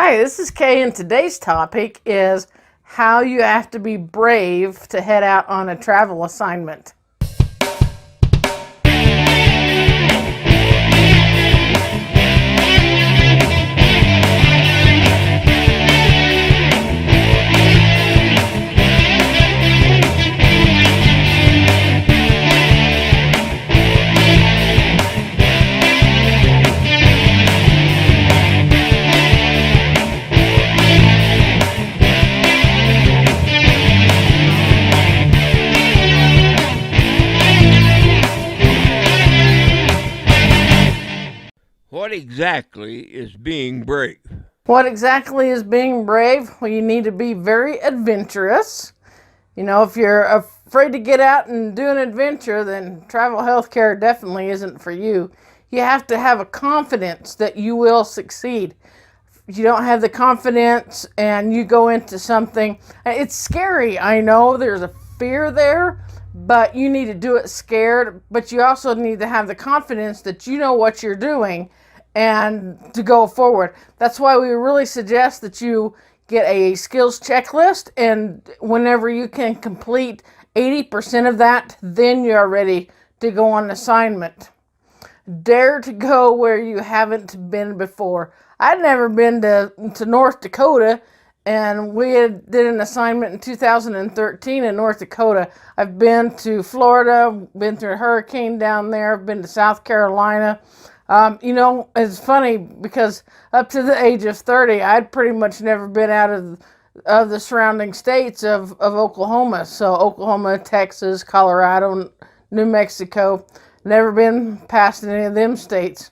Hi, this is Kay, and today's topic is how you have to be brave to head out on a travel assignment. What exactly is being brave? What exactly is being brave? Well, you need to be very adventurous. If you're afraid to get out and do an adventure, then travel healthcare definitely isn't for you. You have to have a confidence that you will succeed. If you don't have the confidence and you go into something, it's scary. I know there's a fear there, but you need to do it scared. But you also need to have the confidence that you know what you're doing and to go forward. That's why we really suggest that you get a skills checklist, and whenever you can complete 80% of that, then you're ready to go on assignment. Dare to go where you haven't been before. I'd never been to North Dakota, and did an assignment in 2013 in North Dakota. I've been to Florida, been through a hurricane down there, been to South Carolina. It's funny because up to the age of 30, I'd pretty much never been out of the surrounding states of Oklahoma. So Oklahoma, Texas, Colorado, New Mexico. Never been past any of them states.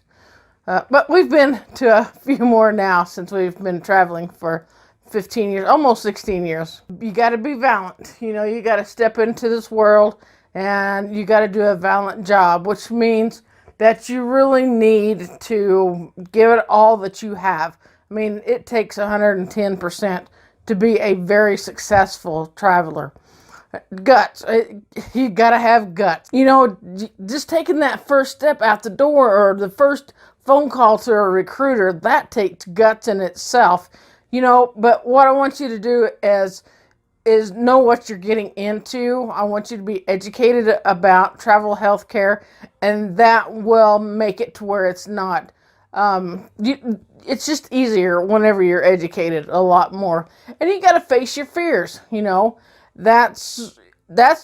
But we've been to a few more now since we've been traveling for 15 years, almost 16 years. You got to be valiant. You got to step into this world and you got to do a valiant job, which means that you really need to give it all that you have. I mean, it takes 110% to be a very successful traveler. Guts. You gotta have guts. Just taking that first step out the door or the first phone call to a recruiter, that takes guts in itself. But what I want you to do is know what you're getting into. I want you to be educated about travel healthcare, and that will make it to where it's not. It's just easier whenever you're educated a lot more. And you got to face your fears. That's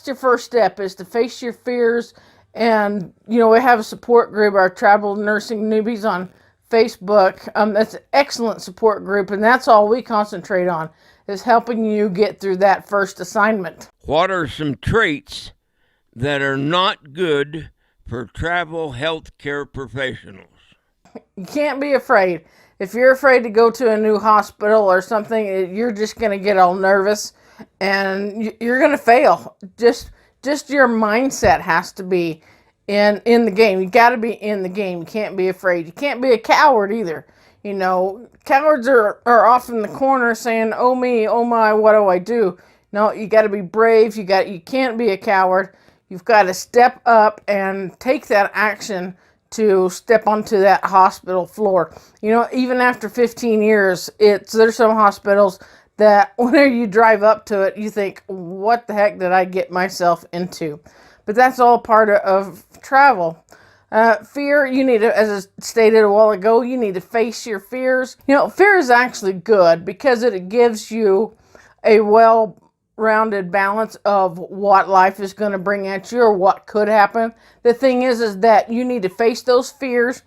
your first step, is to face your fears. And we have a support group, our Travel Nursing Newbies on Facebook. That's an excellent support group, and that's all we concentrate on, is helping you get through that first assignment. What are some traits that are not good for travel healthcare professionals? You can't be afraid. If you're afraid to go to a new hospital or something, you're just going to get all nervous and you're going to fail. Just your mindset has to be in the game. You got to be in the game. You can't be afraid. You can't be a coward either. Cowards are off in the corner saying, "Oh me, oh my, what do I do?" No, you got to be brave. You can't be a coward. You've got to step up and take that action to step onto that hospital floor. Even after 15 years, there's some hospitals that whenever you drive up to it, you think, what the heck did I get myself into? But that's all part of travel. Fear, you need to, as I stated a while ago, you need to face your fears. Fear is actually good because it gives you a well-rounded balance of what life is going to bring at you or what could happen. The thing is that you need to face those fears,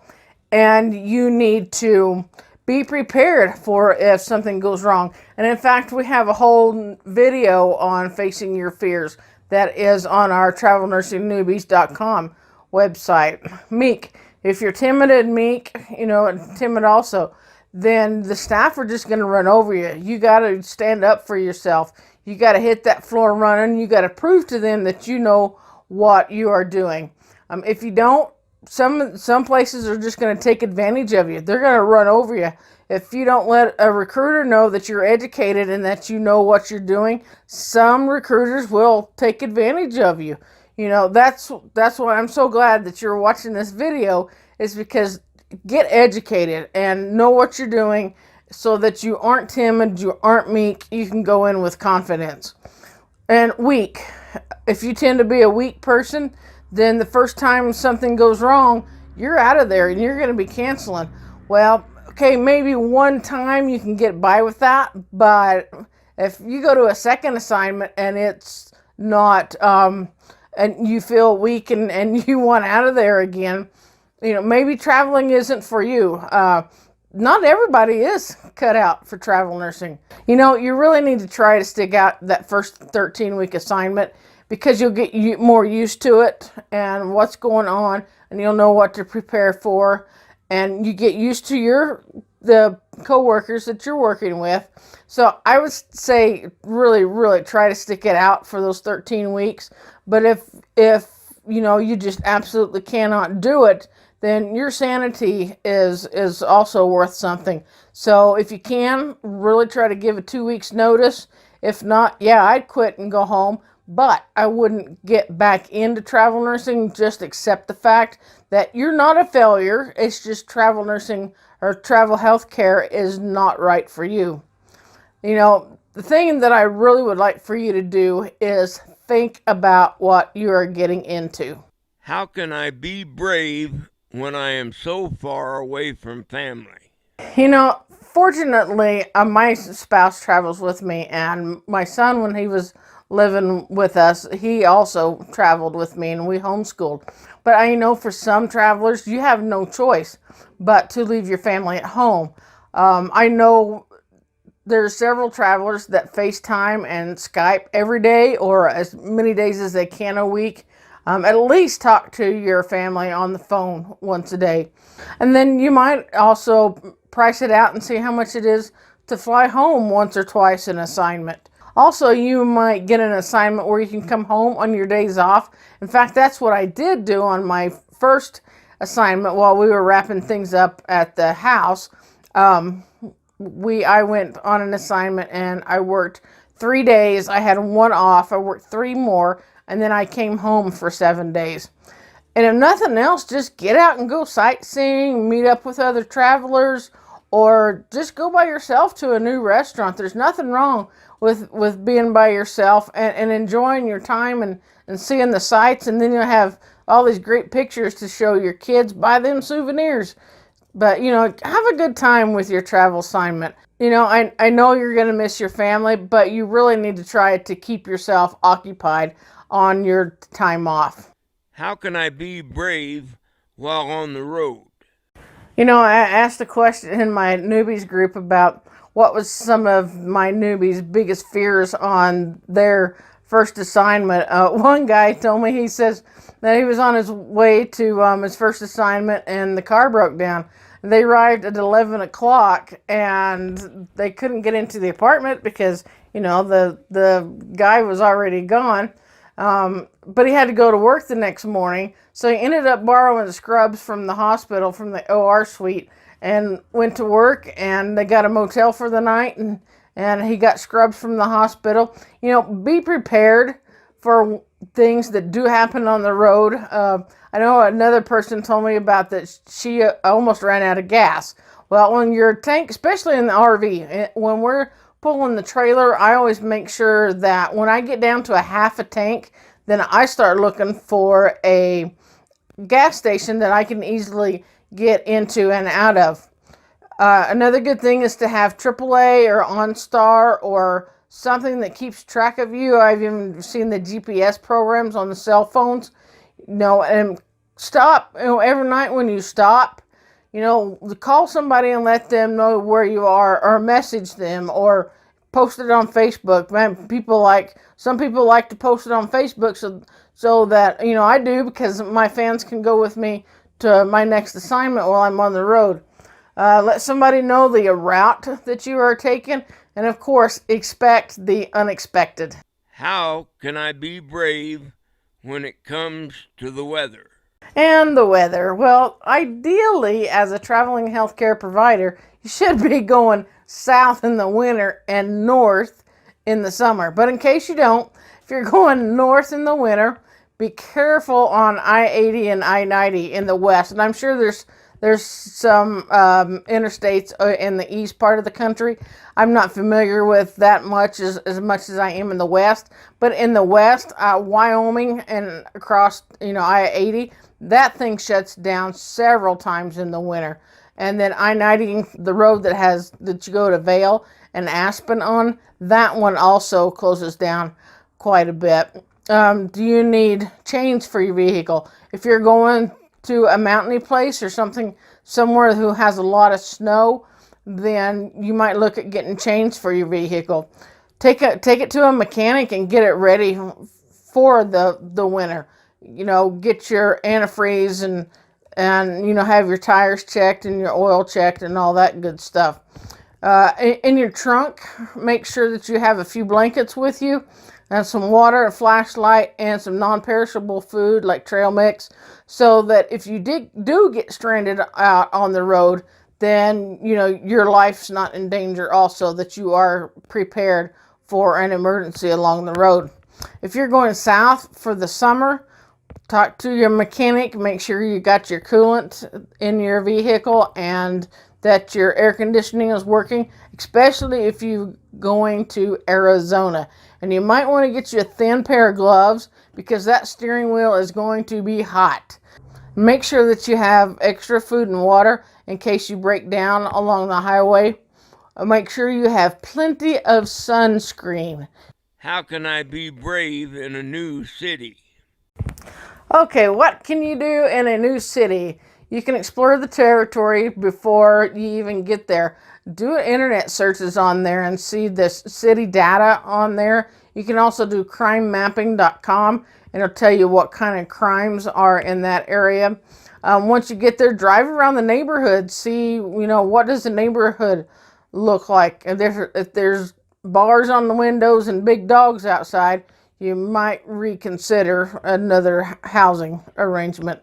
and you need to be prepared for if something goes wrong. And in fact, we have a whole video on facing your fears that is on our travelnursingnewbies.com website. Meek. If you're timid and meek, and timid also, then the staff are just going to run over you. You got to stand up for yourself. You got to hit that floor running. You got to prove to them that you know what you are doing. If you don't, some places are just going to take advantage of you. They're going to run over you. If you don't let a recruiter know that you're educated and that you know what you're doing, some recruiters will take advantage of you. That's why I'm so glad that you're watching this video, is because get educated and know what you're doing so that you aren't timid, you aren't meek, you can go in with confidence. And weak. If you tend to be a weak person, then the first time something goes wrong, you're out of there and you're going to be canceling. Well, okay, maybe one time you can get by with that, but if you go to a second assignment and it's not, and you feel weak and you want out of there again, maybe traveling isn't for you. Not everybody is cut out for travel nursing. You really need to try to stick out that first 13-week assignment, because you'll get more used to it and what's going on, and you'll know what to prepare for, and you get used to the coworkers that you're working with. So I would say really, really try to stick it out for those 13 weeks. But if you just absolutely cannot do it, then your sanity is also worth something. So if you can, really try to give a 2 weeks notice. If not, yeah, I'd quit and go home. But I wouldn't get back into travel nursing. Just accept the fact that you're not a failure. It's just travel nursing or travel healthcare is not right for you. The thing that I really would like for you to do is think about what you are getting into. How can I be brave when I am so far away from family? Fortunately, my spouse travels with me, and my son, when he was living with us, he also traveled with me, and we homeschooled. But I know for some travelers, you have no choice but to leave your family at home. I know there's several travelers that FaceTime and Skype every day, or as many days as they can a week. At least talk to your family on the phone once a day. And then you might also price it out and see how much it is to fly home once or twice an assignment. Also, you might get an assignment where you can come home on your days off. In fact, that's what I did do on my first assignment while we were wrapping things up at the house. I went on an assignment and I worked 3 days. I had one off. I worked 3 more, and then I came home for 7 days. And if nothing else, just get out and go sightseeing, meet up with other travelers, or just go by yourself to a new restaurant. There's nothing wrong with being by yourself and enjoying your time and seeing the sights, and then you'll have all these great pictures to show your kids. Buy them souvenirs. But, have a good time with your travel assignment. I know you're going to miss your family, but you really need to try to keep yourself occupied on your time off. How can I be brave while on the road? I asked a question in my newbies group about what was some of my newbies' biggest fears on their first assignment. One guy told me, he says that he was on his way to his first assignment and the car broke down. They arrived at 11 o'clock and they couldn't get into the apartment because, the guy was already gone. But he had to go to work the next morning. So he ended up borrowing scrubs from the hospital, from the OR suite, and went to work, and they got a motel for the night, and he got scrubs from the hospital. Be prepared for things that do happen on the road. I know another person told me about that she almost ran out of gas. Well, when your tank, especially in the RV, when we're pulling the trailer, I always make sure that when I get down to a half a tank, then I start looking for a gas station that I can easily get into and out of. Another good thing is to have AAA or OnStar or something that keeps track of you. I've even seen the GPS programs on the cell phones. And stop, every night when you stop, call somebody and let them know where you are, or message them, or post it on Facebook. Man, some people like to post it on Facebook so that, I do, because my fans can go with me to my next assignment while I'm on the road. Let somebody know the route that you are taking, and of course, expect the unexpected. How can I be brave when it comes to the weather? And the weather. Well, ideally, as a traveling healthcare provider, you should be going south in the winter and north in the summer. But in case you don't, if you're going north in the winter, be careful on I-80 and I-90 in the west. And I'm sure there's There's some interstates in the east part of the country. I'm not familiar with that much much as I am in the west. But in the west, Wyoming and across I-80, that thing shuts down several times in the winter. And then I-90, the road that you go to Vail and Aspen on, that one also closes down quite a bit. Do you need chains for your vehicle? If you're going to a mountainy place or somewhere who has a lot of snow, then you might look at getting chains for your vehicle. Take it to a mechanic and get it ready for the winter. Get your antifreeze and have your tires checked and your oil checked and all that good stuff. In your trunk, make sure that you have a few blankets with you and some water, a flashlight, and some non-perishable food like trail mix, so that if you do get stranded out on the road, then your life's not in danger also, that you are prepared for an emergency along the road. If you're going south for the summer, talk to your mechanic, make sure you got your coolant in your vehicle and that your air conditioning is working, especially if you're going to Arizona. And you might want to get you a thin pair of gloves because that steering wheel is going to be hot. Make sure that you have extra food and water in case you break down along the highway. Make sure you have plenty of sunscreen. How can I be brave in a new city? Okay, what can you do in a new city? You can explore the territory before you even get there. Do internet searches on there and see this city data on there. You can also do crimemapping.com and it'll tell you what kind of crimes are in that area. Once you get there, drive around the neighborhood. See, what does the neighborhood look like? If there's bars on the windows and big dogs outside, you might reconsider another housing arrangement.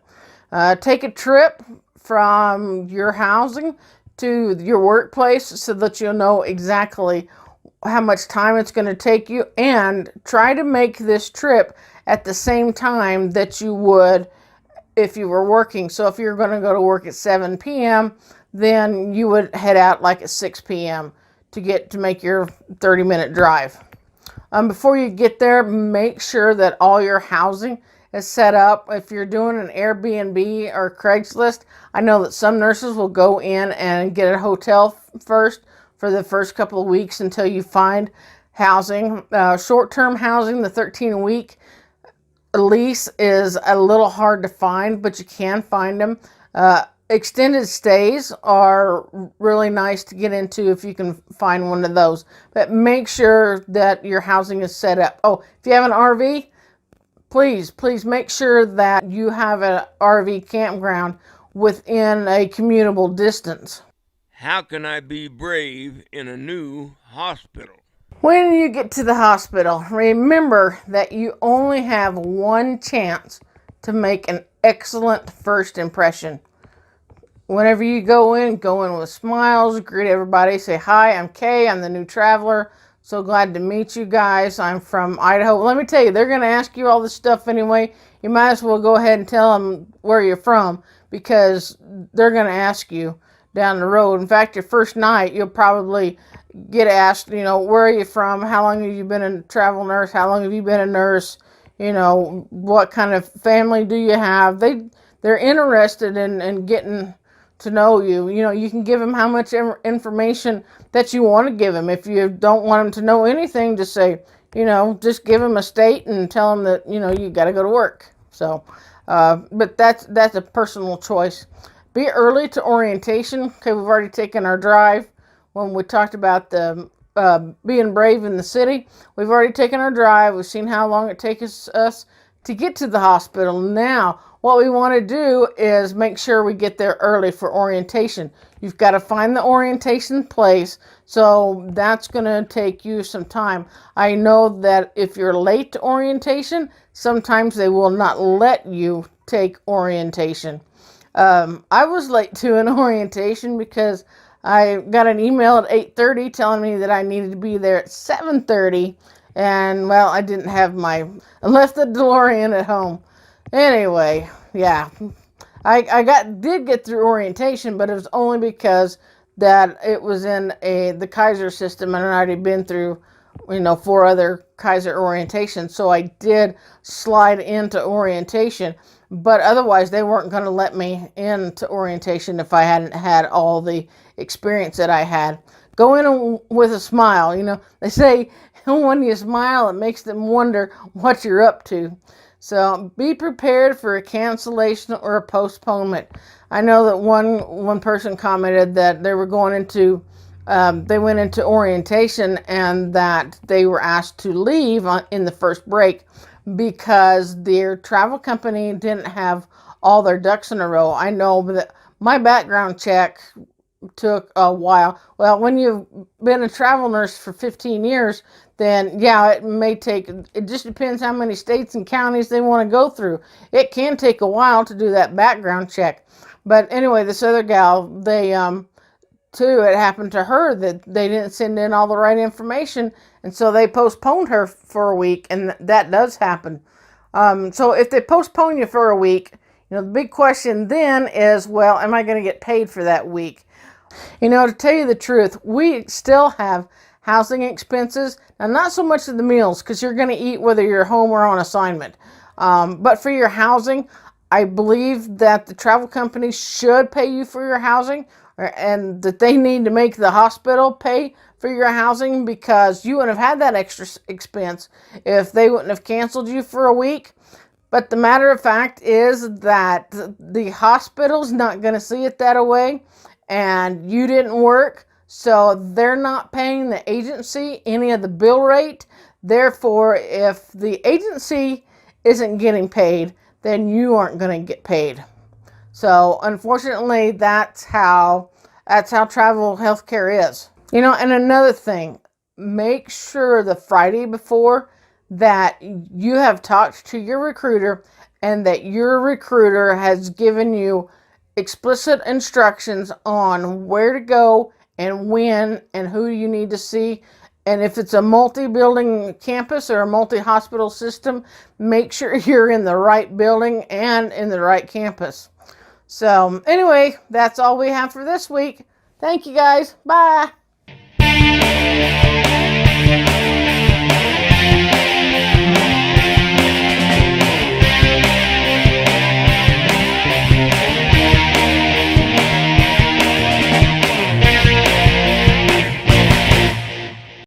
Take a trip from your housing to your workplace so that you'll know exactly how much time it's going to take you, and try to make this trip at the same time that you would if you were working. So if you're going to go to work at 7 p.m., then you would head out like at 6 p.m. to make your 30-minute drive. Before you get there, make sure that all your housing is set up. If you're doing an Airbnb or Craigslist, I know that some nurses will go in and get a hotel first for the first couple of weeks until you find housing. Short-term housing, the 13-week lease is a little hard to find, but you can find them. Extended stays are really nice to get into if you can find one of those. But make sure that your housing is set up. Oh, if you have an RV, please make sure that you have an RV campground within a commutable distance. How can I be brave in a new hospital? When you get to the hospital, remember that you only have one chance to make an excellent first impression. Whenever you go in with smiles, greet everybody, say, "Hi, I'm Kay, I'm the new traveler. So glad to meet you guys. I'm from Idaho." Let me tell you, they're going to ask you all this stuff anyway. You might as well go ahead and tell them where you're from, because they're going to ask you down the road. In fact, your first night, you'll probably get asked, where are you from? How long have you been a travel nurse? How long have you been a nurse? What kind of family do you have? They're interested in getting to know you. You can give them how much information that you want to give them. If you don't want them to know anything, just say, just give them a state and tell them that, you got to go to work. So, but that's a personal choice. Be early to orientation. Okay, we've already taken our drive when we talked about the being brave in the city. We've already taken our drive. We've seen how long it takes us to get to the hospital. Now, what we want to do is make sure we get there early for orientation. You've got to find the orientation place, so that's going to take you some time. I know that if you're late to orientation, sometimes they will not let you take orientation. I was late to an orientation because I got an email at 8:30 telling me that I needed to be there at 7:30, and well, I left the DeLorean at home. Anyway, yeah, I did get through orientation, but it was only because that it was in the Kaiser system, and I'd already been through, 4 other Kaiser orientations. So I did slide into orientation, but otherwise they weren't going to let me into orientation if I hadn't had all the experience that I had. Go in with a smile. They say when you smile, it makes them wonder what you're up to. So be prepared for a cancellation or a postponement. I know that one person commented that they were going into they went into orientation and that they were asked to leave in the first break because their travel company didn't have all their ducks in a row. I know that my background check took a while. Well, when you've been a travel nurse for 15 years, then yeah, it may take, it just depends how many states and counties they want to go through. It can take a while to do that background check. But anyway, this other gal, too, it happened to her that they didn't send in all the right information, and so they postponed her for a week, and that does happen. So if they postpone you for a week, the big question then is, well, am I going to get paid for that week? To tell you the truth, we still have housing expenses. Now, not so much of the meals, because you're going to eat whether you're home or on assignment. But for your housing, I believe that the travel company should pay you for your housing, and that they need to make the hospital pay for your housing, because you wouldn't have had that extra expense if they wouldn't have canceled you for a week. But the matter of fact is that the hospital's not going to see it that way, and you didn't work, so they're not paying the agency any of the bill rate. Therefore, if the agency isn't getting paid, then you aren't going to get paid. So unfortunately, that's how travel healthcare is. And another thing, make sure the Friday before that you have talked to your recruiter, and that your recruiter has given you explicit instructions on where to go and when and who you need to see. And if it's a multi-building campus or a multi-hospital system, make sure you're in the right building and in the right campus. So anyway, that's all we have for this week. Thank you guys. Bye.